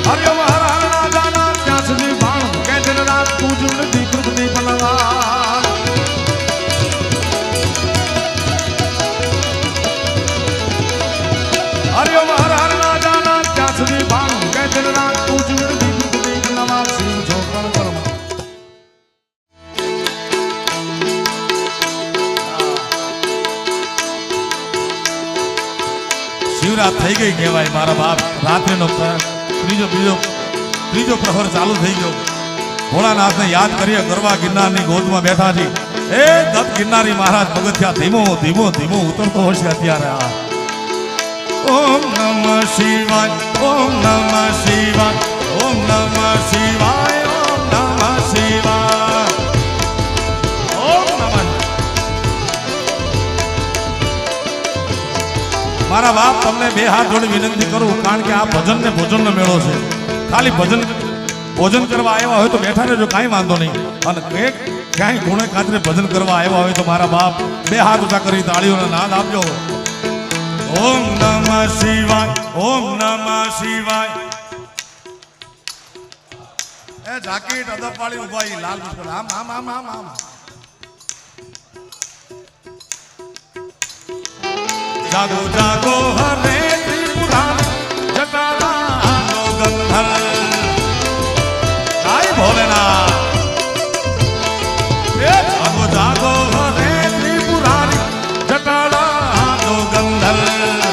હરિયમ હર હર ના જાના ત્યાં સુધી બાણ કે દિન રાત પૂજન દીપ દીપ નવા હરિયમ હર હર ના જાના ત્યાં સુધી બાણ કે દિન રાત પૂજન દીપ દીપ નવા શિવ છોકર કર્મ શિવરાત થઈ ગઈ કહેવાય મારા બાપ રાત્રિનો ત્રીજો પ્રહર ચાલુ થઈ ગયો ભોળાનાથને યાદ કરીએ ગરવા ગિરનારની ગોદમાં બેઠા છે એ દત્ત ગિરનારી મહારાજ પગથિયા ધીમો ધીમો ધીમો ઉતરતો હશે અત્યારે આ ઓમ નમઃ શિવાય ઓમ નમઃ શિવાય ઓમ નમઃ શિવાય ઓમ નમઃ શિવાય ઓમ નમઃ મારા બાપ તમને બે હાથ જોડી વિનંતી કરું કારણ કે આ ભજન ને ભોજનનો મેળો છે ખાલી ભોજન કરવા આવ્યા હોય તો બેઠા રહેજો કાંઈ વાંધો નહીં અને ક્યાંય ગુણે ખાતરે ભજન કરવા આવ્યા હોય તો મારા બાપ બે હાથ ઊંચા કરી તાળીઓનો નાદ આપજો ઓમ નમઃ શિવાય ઓમ નમઃ શિવાય એ જાકીટ અદપાળી ઉભાઈ લાલ પુષ્પ આમ આમ આમ આમ આમ જાગો જાગો હરે ત્રિપુરારી જટાનો ગંધર્વ આય ભોલેનાથ જાગો જાગો હરે ત્રિપુરારી જટાનો ગંધર્વ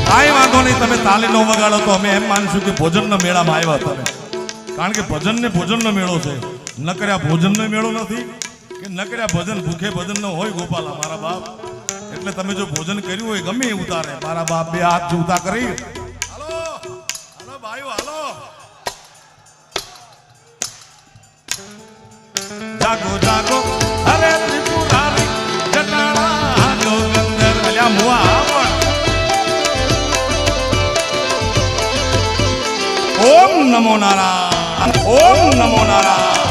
કાંઈ વાંધો નહીં તમે તાલી નો વગાડો તો અમે એમ માનશું કે ભોજનનો મેળામાં આવ્યા તમે કારણ કે ભજન ને ભોજનનો મેળો છે ન કર્યા ભોજનનો મેળો નથી કે ન કર્યા ભજન ભૂખે ભજન ન હોય ગોપાલા મારા બાપ એટલે તમે જો ભોજન કર્યું હોય ગમે એ ઉતારે મારા બાપ બે હાથ ઊંચા કરી હાલો હાલો ભાઈઓ હાલો જાગો જાગો અરે ત્રિપુરારી જટાળાનો ગંધર્વ અલ્યા મુઆ ઓમ નમો નારાયણ ઓમ નમો નારાયણ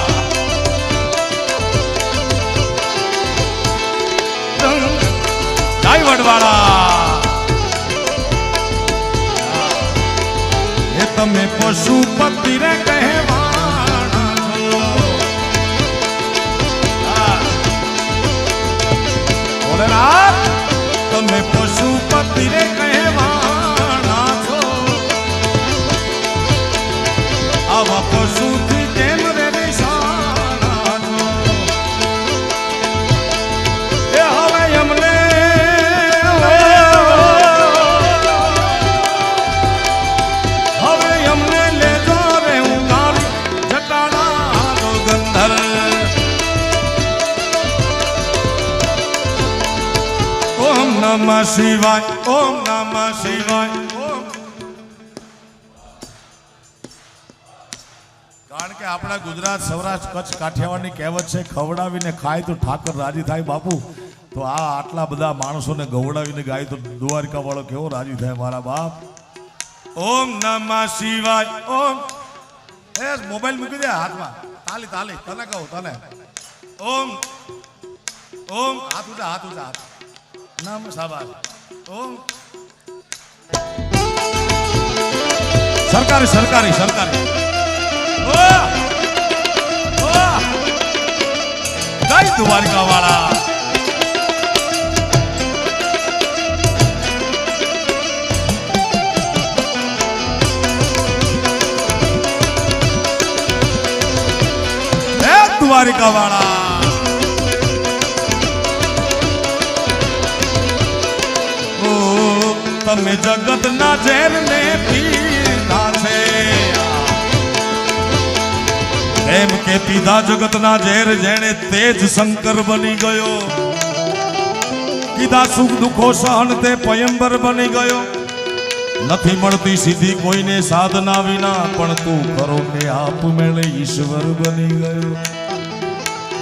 વડવાળા એ તમે પશુપતિ રે કહેવાના છો ભોલેનાથ તમે પશુપતિ રે કહેવાના છો આવા પશુથી કેમ રે નિશાના છો એ હવે એમને નમઃ શિવાય ઓમ નમઃ શિવાય ઓમ કારણ કે આપણા ગુજરાત સૌરાષ્ટ્ર કચ્છ કાઠિયાવાડની કહેવત છે ખવડાવીને ખાય તો ઠાકર રાજી થાય બાપુ તો આ આટલા બધા માણસોને ગવડાવીને ગાય તો દ્વારકા વાળો કેવો રાજી થાય મારા બાપ ઓમ નમઃ શિવાય ઓમ એ મોબાઈલ મૂકી દે હાથમાં તાલી તાલી તને કહું તને ઓમ ઓમ હાથ ઊંચા હાથ ઊંચા હાથ નામ સાબાસ ઓમ સરકારી સરકારી સરકારી જય દ્વારકા વાળા દ્વારિકા વાળા તમે જગત ના ઝેર ને પીધા છે એમ કે પીધા જગત ના ઝેર જેણે તેજ શંકર બની ગયો કીધા સુખ દુઃખો સહન તે પયંબર બની ગયો નથી મળતી સીધી કોઈને સાધના વિના પણ તું કરો કે આપ મેળે ઈશ્વર બની ગયો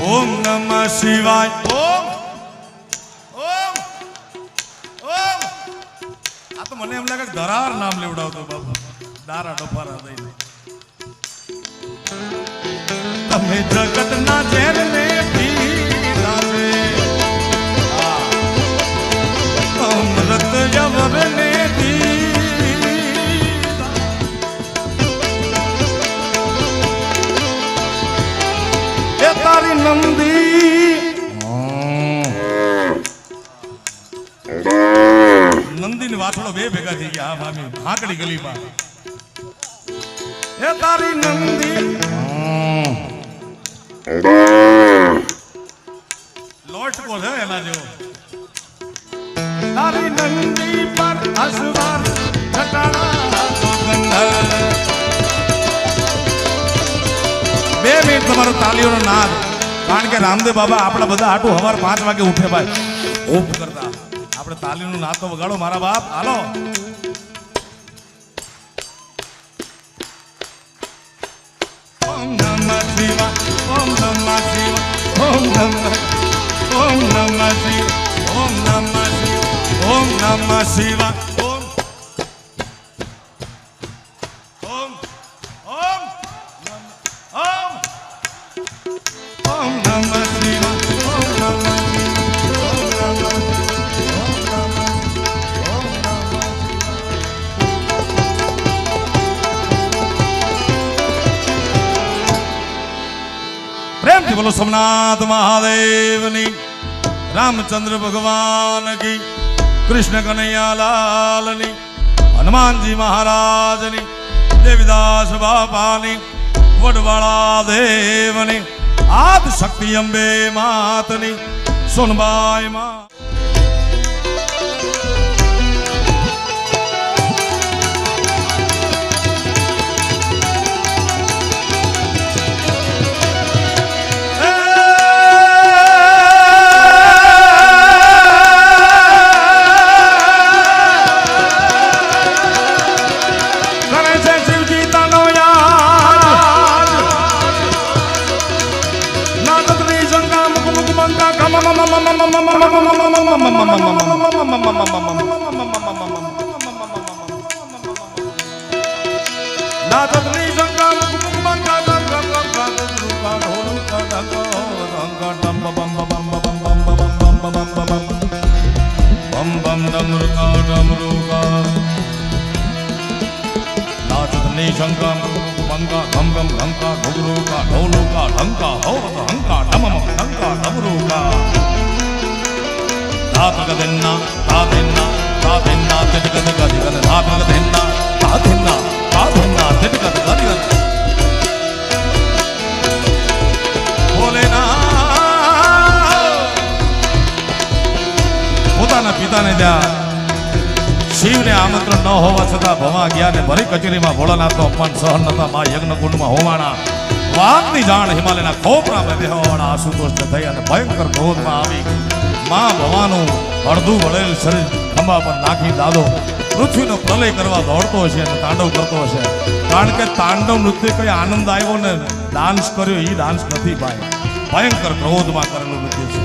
ઓમ નમઃ શિવાય ઓમ ઓમ ઓમ આ તો મને એમ લાગે ધરાર નામ લેવડાવતો બાબા દારા ડફારા દઈને તમે જગત ના ઝેર ને પીધા છે અમૃત યવર ને નંદીની વાછડો બે ભેગા થઈ ગયા આ ભાભી હાકડી ગલીમાં એ તારી નંદી લોટ કો છે એના જેવો તારી નંદી પર અસવાર ઘટાડા બે મિનિટ તમારો તાલીઓનો નાદ કારણ કે રામદેવ બાબા આપણા બધા આટું સવાર 5 વાગે ઉઠે ભાઈ ઓપ કરતા આપણે તાલીનો નાદ તો વગાડો મારા બાપ હાલો ઓમ નમઃ શિવાય ઓમ નમઃ શિવાય ઓમ નમઃ શિવાય ઓમ નમઃ શિવાય ઓમ નમઃ શિવાય ઓમ ઓમ ઓમ ઓમ ઓમ નમઃ શિવાય ઓમ નમઃ પ્રેમથી બોલો સોમનાથ મહાદેવની રામચંદ્ર ભગવાન કી કૃષ્ણ કનૈયા લાલની હનુમાનજી મહારાજની દેવીદાસ બાપાની વડવાળા દેવની આદ શક્તિ અંબે માતની સોનબાઈ માં પિતાને ત્યાં શિવને આમંત્રણ ન હોવા છતાં ભવા ગયા ને ભરી કચેરીમાં ભોળાનાથનો અપમાન સહન નતા મા યજ્ઞકુંડમાં હોવાના વાતની જાણ હિમાલયના ખોપરામાં બેહવાના આશુતોષને થઈ અને ભયંકર ક્રોધમાં આવી મા ભવાનું અડધું વળેલ શરીર ખંભા પર નાખી દાદો પૃથ્વીનો પ્રલય કરવા દોડતો હશે અને તાંડવ કરતો હશે કારણ કે તાંડવ નૃત્ય કઈ આનંદ આવ્યો ને ડાન્સ કર્યો એ ડાન્સ નથી ભાઈ ભયંકર ક્રોધમાં કરેલું નૃત્ય છે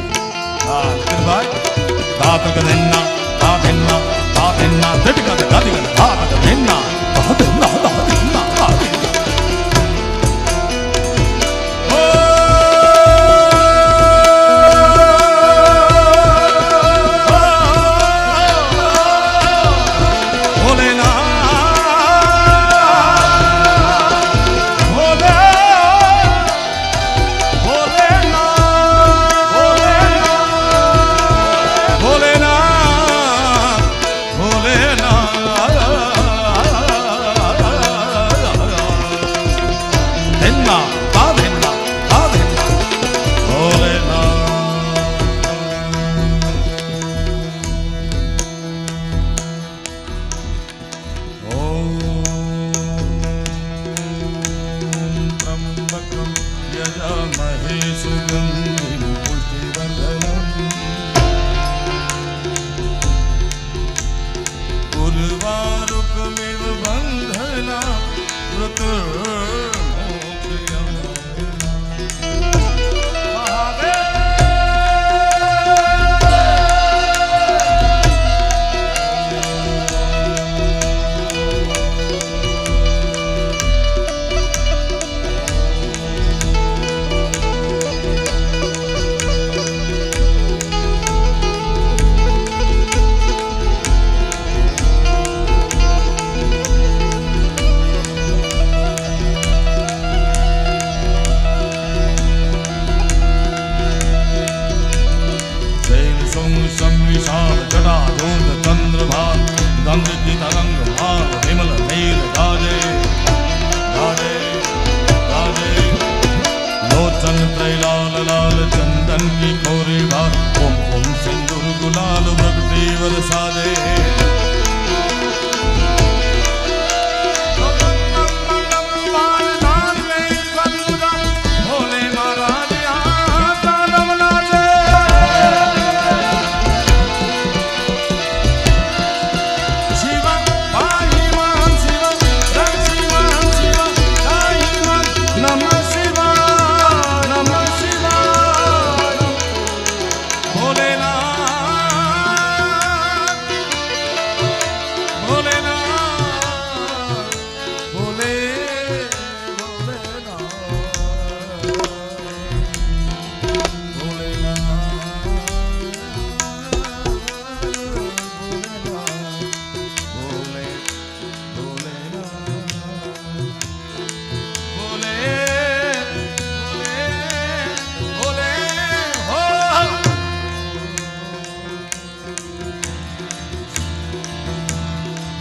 હા ભાઈ ધાતગદેન્ના ધાતેન્ના ધાતેન્ના જટગદ ગાદિગદ ધાતગદેન્ના ધાતેન્ના ધાતેન્ના ધાતેન્ના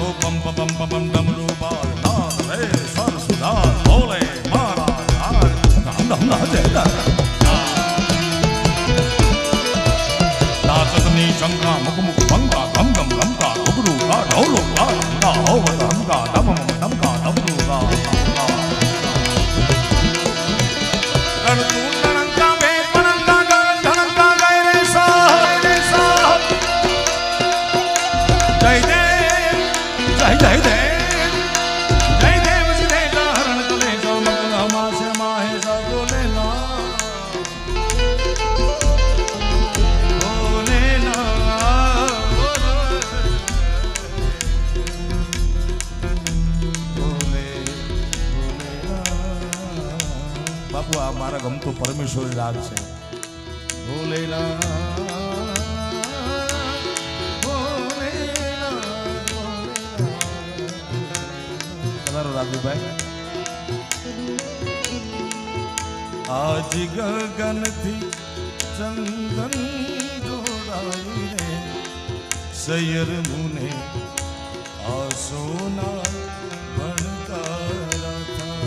ઓ પમ પમ પમ ડમરૂ બાર તાર રે સર સુધાર બોલે મારા હાર હમ હજે નાચતની શંકા મુખ મુખ ભંકા ગમ ગમ ગમકા ઉગરૂ કા ઢોલો કા ગંગા હોવ ધમકા ધમ ધમકા ધમરૂ કા બાપુ આ મારા ગમતો પરમેશ્વરી રાગ છે. રાજુભાઈ આજ ગગનથી ચંદન જોડાવીને સૈયર મુને આ સોના ભણકારા થા.